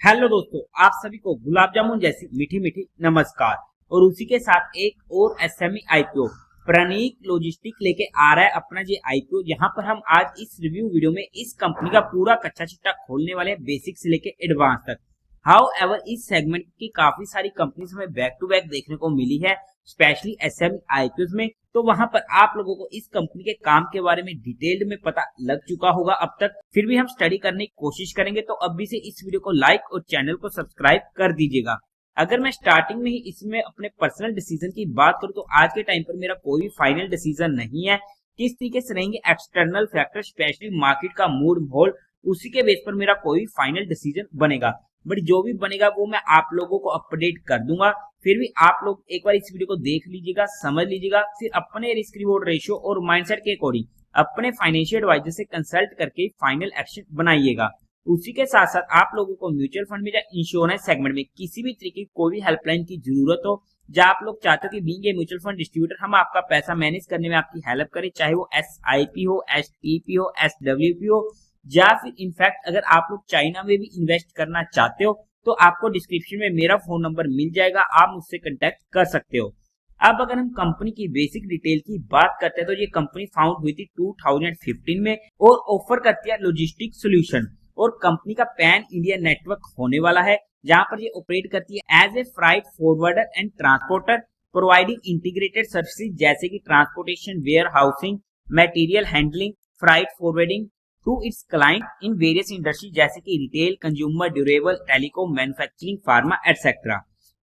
Hello दोस्तों, आप सभी को गुलाब जामुन जैसी मीठी मीठी नमस्कार। और उसी के साथ एक और एसएमई आईपीओ प्रणीक लॉजिस्टिक लेके आ रहा है अपना ये आईपीओ। यहाँ पर हम आज इस रिव्यू वीडियो में इस कंपनी का पूरा कच्चा चिट्ठा खोलने वाले हैं, बेसिक से लेके एडवांस तक। हाउ एवर इस सेगमेंट की काफी सारी कंपनीज हमें बैक टू बैक देखने को मिली है, स्पेशली एसएमई आईपीओ में। तो वहां पर आप लोगों को इस कंपनी के काम के बारे में डिटेल्ड में पता लग चुका होगा अब तक, फिर भी हम स्टडी करने की कोशिश करेंगे। तो अभी से इस वीडियो को लाइक और चैनल को सब्सक्राइब कर दीजिएगा। अगर मैं स्टार्टिंग में ही इसमें अपने पर्सनल डिसीजन की बात करूं तो आज के टाइम पर मेरा कोई भी फाइनल डिसीजन नहीं है। किस तरीके से रहेंगे एक्सटर्नल फैक्टर, स्पेशली मार्केट का मूड माहौल, उसी के बेस पर मेरा कोई फाइनल डिसीजन बनेगा। बट जो भी बनेगा वो मैं आप लोगों को अपडेट कर दूंगा। फिर भी आप लोग एक बार इस वीडियो को देख लीजिएगा, समझ लीजिएगा, फिर अपने रिस्क रिवॉर्ड रेशियो और माइंडसेट के अकॉर्डिंग अपने फाइनेंशियल एडवाइजर से कंसल्ट करके फाइनल एक्शन बनाइएगा। उसी के साथ साथ आप लोगों को म्यूचुअल फंड में या इंश्योरेंस सेगमेंट में किसी भी तरीके की कोई भी हेल्पलाइन की जरूरत हो, जहां आप लोग चाहते हो कि being a mutual fund distributor हम आपका पैसा मैनेज करने में आपकी हेल्प करें, चाहे वो SIP हो, STP हो, SWP हो, या फिर इनफैक्ट अगर आप लोग चाइना में भी इन्वेस्ट करना चाहते हो तो आपको डिस्क्रिप्शन में मेरा फोन नंबर मिल जाएगा, आप मुझसे कांटेक्ट कर सकते हो। अब अगर हम कंपनी की बेसिक डिटेल की बात करते हैं तो ये कंपनी फाउंड हुई थी 2015 में और ऑफर करती है लॉजिस्टिक सॉल्यूशन। और कंपनी का पैन इंडिया नेटवर्क होने वाला है, जहां पर ये ऑपरेट करती है as a freight forwarder and transporter, providing integrated services जैसे कि transportation, warehousing, material handling, freight forwarding to its client in various industry जैसे कि retail, consumer durable, telecom, manufacturing, pharma etcetera.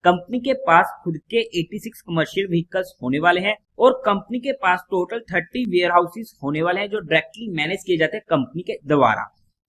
Company के पास खुद के 86 कमर्शियल व्हीकल्स होने वाले हैं और कंपनी के पास टोटल 30 वेयर हाउसेज होने वाले हैं जो डायरेक्टली मैनेज किए जाते हैं कंपनी के द्वारा।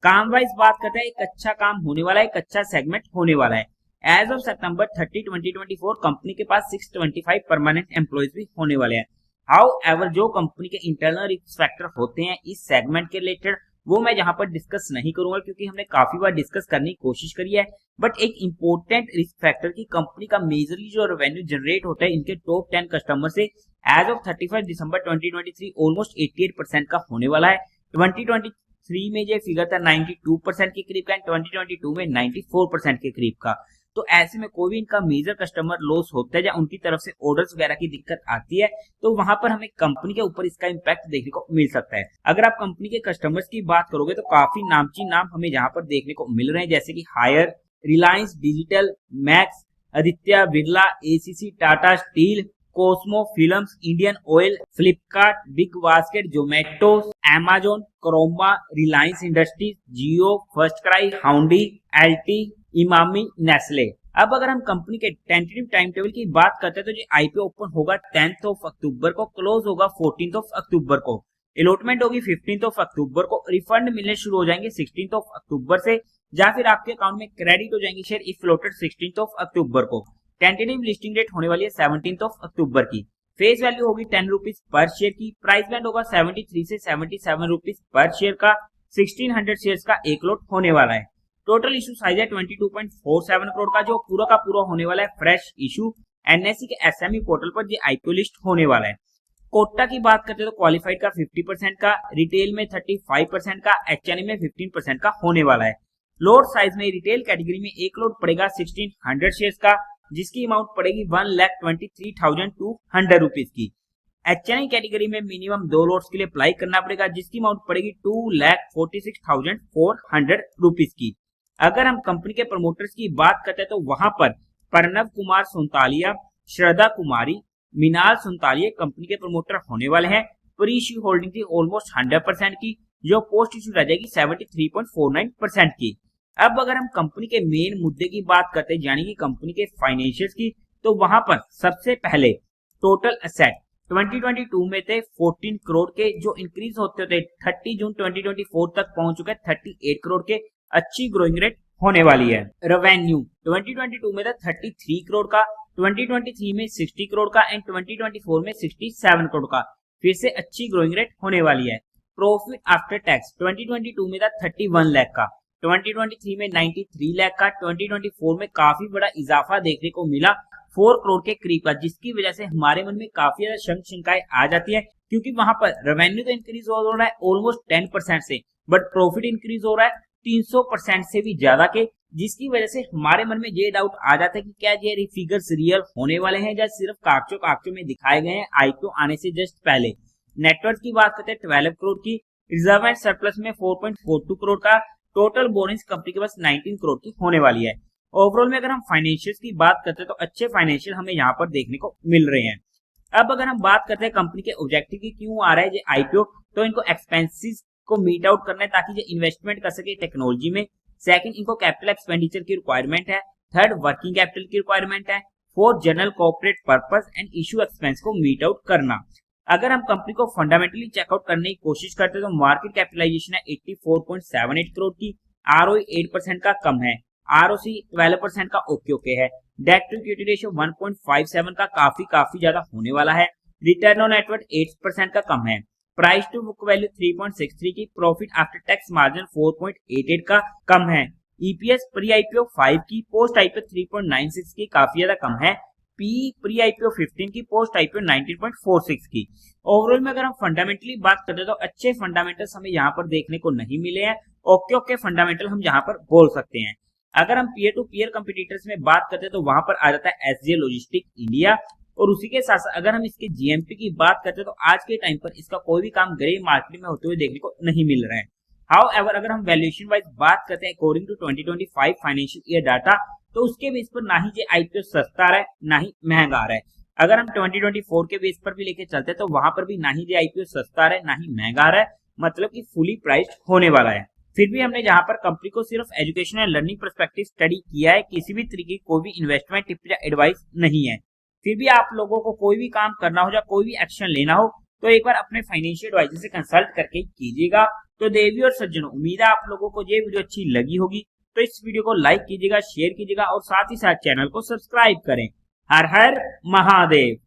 काम वाइज बात करते हैं, एक अच्छा काम होने वाला है, एक अच्छा सेगमेंट होने वाला है। एज ऑफ सितंबर 30, 2024 कंपनी के पास 625 परमानेंट एम्प्लॉयज भी होने वाले हैं। हाउ एवर जो कंपनी के इंटरनल रिस्क फैक्टर होते हैं इस सेगमेंट के रिलेटेड वो मैं यहाँ पर डिस्कस नहीं करूंगा, क्योंकि हमने काफी बार डिस्कस करने की कोशिश करी है। बट एक इंपॉर्टेंट रिस्क फैक्टर की कंपनी का मेजरली जो रेवेन्यू जनरेट होता है इनके टॉप 10 कस्टमर से एज ऑफ 31 दिसंबर 2023 ऑलमोस्ट 88% का होने वाला है। 2023 में ये फिगर था 92% के करीब का, 2022 में 94% के करीब का। तो ऐसे में कोई भी इनका मेजर कस्टमर लॉस होता है या उनकी तरफ से ऑर्डर्स वगैरह की दिक्कत आती है तो वहां पर हमें कंपनी के ऊपर इसका इम्पैक्ट देखने को मिल सकता है। अगर आप कंपनी के कस्टमर्स की बात करोगे तो काफी नामचीन नाम हमें यहाँ पर देखने को मिल रहे हैं, जैसे कि Haier, Reliance digital, Max, Aditya Birla, ACC, Tata steel, Cosmo films, Indian oil, Flipkart, BigBasket, Zomato, Amazon, Croma, Reliance industries, Jio, FirstCry, Hyundai, LT, Emami, Nestle. अब अगर हम कंपनी के टेंटेटिव टाइम टेबल की बात करते हैं तो ये आईपीओ ओपन होगा 10 अक्टूबर को, क्लोज होगा 14 अक्टूबर को, अलॉटमेंट होगी 15 अक्टूबर को, रिफंड मिलने शुरू हो जाएंगे 16 अक्टूबर से, या फिर आपके अकाउंट में क्रेडिट हो जाएंगे शेयर इफ फ्लोटेड 16 अक्टूबर को। टेंटेटिव लिस्टिंग डेट होने वाली है 17 अक्टूबर की। फेस वैल्यू होगी 10 रुपीज पर शेयर की। प्राइस बैंड होगा 73 से 77 रुपीज पर शेयर का। 1600 शेयर्स का एक लॉट होने वाला है। टोटल इशू साइज है 22.47 करोड़ का, जो पूरा का पूरा होने वाला है फ्रेश इशू। एनएससी के एसएमई पोर्टल पर ये आईपीओ लिस्ट होने वाला है। कोटा की बात करते हैं तो क्वालिफाइड का 50% का, रिटेल में 35% का, एचएनए में 15% का होने वाला है। लोड साइज में रिटेल कैटेगरी में एक लोड पड़ेगा 1600 शेयर्स का, जिसकी अमाउंट पड़ेगी 1,23,200 रुपीज की। एचएनआई कैटेगरी में मिनिमम 2 लोड्स के लिए अप्लाई करना पड़ेगा, जिसकी अमाउंट पड़ेगी 2,46,400 रुपीज की। अगर हम कंपनी के प्रमोटर्स की बात करते हैं तो वहां पर प्रणव कुमार सोनतालिया, श्रद्धा कुमारी, मिनाल सोनतालिया कंपनी के प्रमोटर होने वाले हैं। प्री इश्यू होल्डिंग थी ऑलमोस्ट 100% की, जो पोस्ट इश्यू रह जाएगी 73.49% की। अब अगर हम कंपनी के मेन मुद्दे की बात करते हैं, यानी कि कंपनी के फाइनेंशियल्स की, तो वहां पर सबसे पहले टोटल एसेट 2022 में थे 14 करोड़ के, जो इंक्रीज होते होते 30 जून 2024 तक पहुंच चुके 38 करोड़ के। अच्छी ग्रोइंग रेट होने वाली है। रेवेन्यू 2022 में था 33 करोड़ का, 2023 में 60 करोड़ का एंड 2024 में 67 करोड़ का। फिर से अच्छी ग्रोइंग रेट होने वाली है। प्रॉफिट आफ्टर टैक्स 2022 में था 31 लाख का, 2023 में 93 लाख का, 2024 में काफी बड़ा इजाफा देखने को मिला 4 करोड़ के करीब का, जिसकी वजह से हमारे मन में काफी ज्यादा शंकाएं आ जाती है, क्योंकि वहां पर रेवेन्यू तो इंक्रीज हो रहा है ऑलमोस्ट 10% से, बट प्रॉफिट इंक्रीज हो रहा है 300% से भी ज्यादा के, जिसकी वजह से हमारे मन में ये डाउट आ जाता है कि क्या ये फिगर्स रियल होने वाले हैं या सिर्फ कागजों में दिखाए गए हैं आईपीओ आने से जस्ट पहले। नेटवर्थ की बात करते हैं 12 करोड़ की, रिजर्व एंड सरप्लस में 4.42 करोड़ का, टोटल बोरिंग्स कंपनी के पास 19 करोड़ की होने वाली है। ओवरऑल में अगर हम फाइनेंशियल्स की बात करते हैं तो अच्छे फाइनेंशियल हमें यहाँ पर देखने को मिल रहे हैं। अब अगर हम बात करते हैं कंपनी के ऑब्जेक्टिव की क्यों आ रहा है ये आईपीओ, तो इनको एक्सपेंसेस को मीट आउट करना है ताकि ये इन्वेस्टमेंट कर सके टेक्नोलॉजी में। सेकंड, इनको कैपिटल एक्सपेंडिचर की रिक्वायरमेंट है। थर्ड, वर्किंग कैपिटल की रिक्वायरमेंट है। Fourth, general corporate purpose and issue expense को मीट आउट करना। अगर हम कंपनी को फंडामेंटली चेकआउट करने की कोशिश करते हैं तो मार्केट कैपिटलाइजेशन है 84.78 करोड़ की, आरओई 8% का कम है, आरओसी 12% का ओके है, डेट टू इक्विटी रेशियो 1.57 का काफी ज्यादा होने वाला है, रिटर्न ऑन नेटवर्थ 8% का कम है, प्राइस टू बुक वैल्यू 3.63 की, प्रॉफिट आफ्टर टैक्स मार्जिन 4.88 का कम है, ईपीएस प्री आईपीओ 5 की, पोस्ट आईपीओ 3.96 की काफी ज्यादा कम है, पी प्री आईपीओ 15 की, पोस्ट आईपीओ 19.46 की। ओवरऑल में अगर हम फंडामेंटली बात करते हैं तो अच्छे फंडामेंटल्स हमें यहाँ पर देखने को नहीं मिले हैं। ओके फंडामेंटल हम यहाँ पर बोल सकते हैं। अगर हम पीयर टू पीयर कंपटीटर्स में बात करते हैं तो वहां पर आ जाता है एसजीए लॉजिस्टिक इंडिया, और उसी के साथ साथ अगर हम इसके जीएमपी की बात करते हैं तो आज के टाइम पर इसका कोई भी काम ग्रे मार्केट में होते हुए देखने को नहीं मिल रहा है। हाउएवर अगर हम वैल्यूएशन वाइज बात करते हैं according to 2025 financial year data, तो उसके बेस पर ना ही ये आईपीओ सस्ता आ रहा है ना ही महंगा आ रहा है। अगर हम 2024 के बेस पर भी लेके चलते हैं तो वहां पर भी ना ही ये आईपीओ सस्ता आ रहा है ना ही महंगा आ रहा है, मतलब कि फुली प्राइस्ड होने वाला है। फिर भी हमने जहां पर कंपनी को सिर्फ एजुकेशनल लर्निंग पर्सपेक्टिव स्टडी किया है, किसी भी तरीके की कोई भी इन्वेस्टमेंट टिप या एडवाइस नहीं है। फिर भी आप लोगों को कोई भी काम करना हो या कोई भी एक्शन लेना हो तो एक बार अपने फाइनेंशियल एडवाइजर से कंसल्ट करके कीजिएगा। तो देवी और सज्जनों, उम्मीद है आप लोगों को ये वीडियो अच्छी लगी होगी, तो इस वीडियो को लाइक कीजिएगा, शेयर कीजिएगा और साथ ही साथ चैनल को सब्सक्राइब करें। हर हर महादेव।